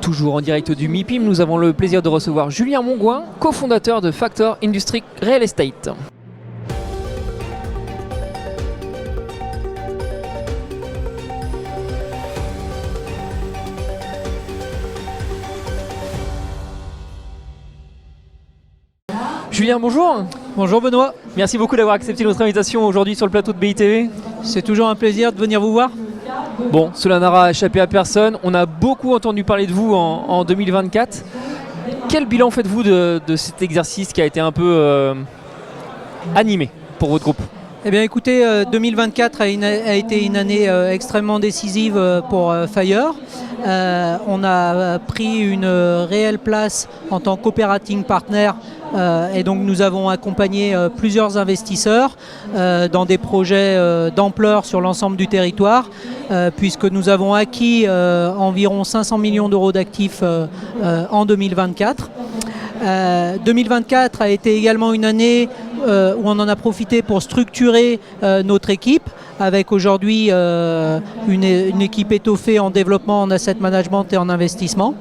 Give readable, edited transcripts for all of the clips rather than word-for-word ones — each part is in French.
Toujours en direct du MIPIM, nous avons le plaisir de recevoir Julien Mongouin, cofondateur de Factor Industries Real Estate. Julien, bonjour. Bonjour Benoît. Merci beaucoup d'avoir accepté notre invitation aujourd'hui sur le plateau de BITV. C'est toujours un plaisir de venir vous voir. Bon, cela n'aura échappé à personne. On a beaucoup entendu parler de vous en 2024. Quel bilan faites-vous de cet exercice qui a été un peu animé pour votre groupe ? Eh bien écoutez, 2024 a été une année extrêmement décisive pour Fire. On a pris une réelle place en tant qu'operating partner et donc nous avons accompagné plusieurs investisseurs dans des projets d'ampleur sur l'ensemble du territoire puisque nous avons acquis environ 500 millions d'euros d'actifs en 2024. 2024 a été également une année où on en a profité pour structurer notre équipe avec aujourd'hui une équipe étoffée en développement, en asset management et en investissement.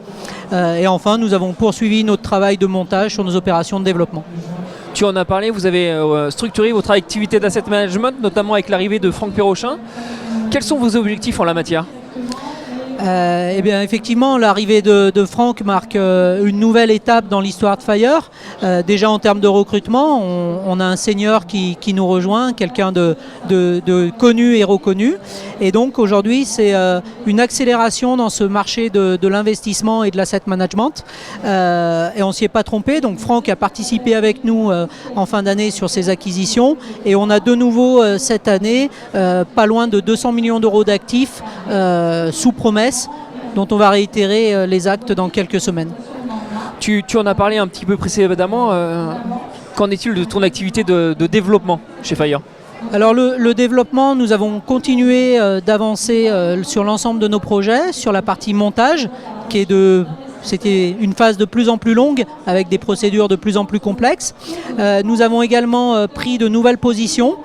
Et enfin, nous avons poursuivi notre travail de montage sur nos opérations de développement. Tu en as parlé, vous avez structuré votre activité d'asset management, notamment avec l'arrivée de Franck Perrochin. Quels sont vos objectifs en la matière ? Eh bien, effectivement, l'arrivée de Franck marque une nouvelle étape dans l'histoire de Fire. Déjà en termes de recrutement, on a un senior qui nous rejoint, quelqu'un de connu et reconnu. Et donc aujourd'hui, c'est une accélération dans ce marché de l'investissement et de l'asset management. Et on ne s'y est pas trompé. Donc Franck a participé avec nous en fin d'année sur ces acquisitions. Et on a de nouveau cette année pas loin de 200 millions d'euros d'actifs sous promesse, dont on va réitérer les actes dans quelques semaines. Tu en as parlé un petit peu précédemment. Qu'en est-il de ton activité de développement chez Fire ? Alors le développement, nous avons continué d'avancer sur l'ensemble de nos projets, sur la partie montage, c'était une phase de plus en plus longue avec des procédures de plus en plus complexes. Nous avons également pris de nouvelles positions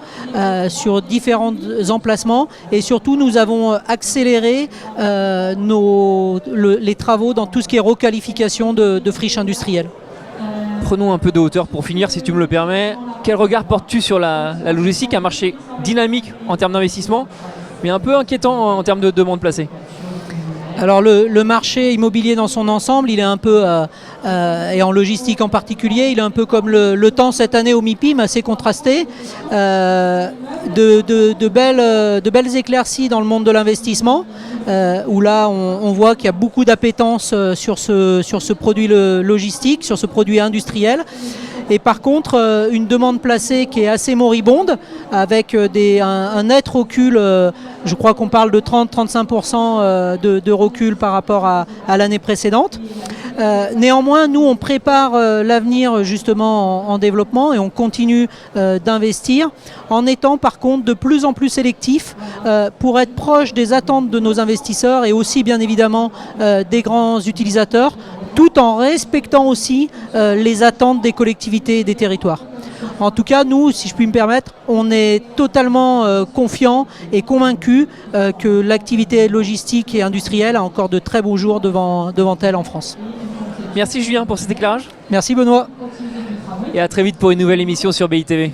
sur différents emplacements et surtout nous avons accéléré les travaux dans tout ce qui est requalification de friches industrielles. Prenons un peu de hauteur pour finir, si tu me le permets. Quel regard portes-tu sur la logistique, un marché dynamique en termes d'investissement, mais un peu inquiétant en termes de demande placée ? Alors le marché immobilier dans son ensemble, il est un peu, et en logistique en particulier, il est un peu comme le temps cette année au MIPIM, assez contrasté. De belles éclaircies dans le monde de l'investissement, où là on voit qu'il y a beaucoup d'appétence sur ce produit logistique, sur ce produit industriel. Et par contre, une demande placée qui est assez moribonde, avec un net recul, je crois qu'on parle de 30-35% de recul par rapport à l'année précédente. Néanmoins, nous, on prépare l'avenir justement en développement et on continue d'investir en étant par contre de plus en plus sélectif pour être proche des attentes de nos investisseurs et aussi bien évidemment des grands utilisateurs, tout en respectant aussi les attentes des collectivités et des territoires. En tout cas, nous, si je puis me permettre, on est totalement confiants et convaincus que l'activité logistique et industrielle a encore de très beaux jours devant elle en France. Merci Julien pour cet éclairage. Merci Benoît. Et à très vite pour une nouvelle émission sur BITV.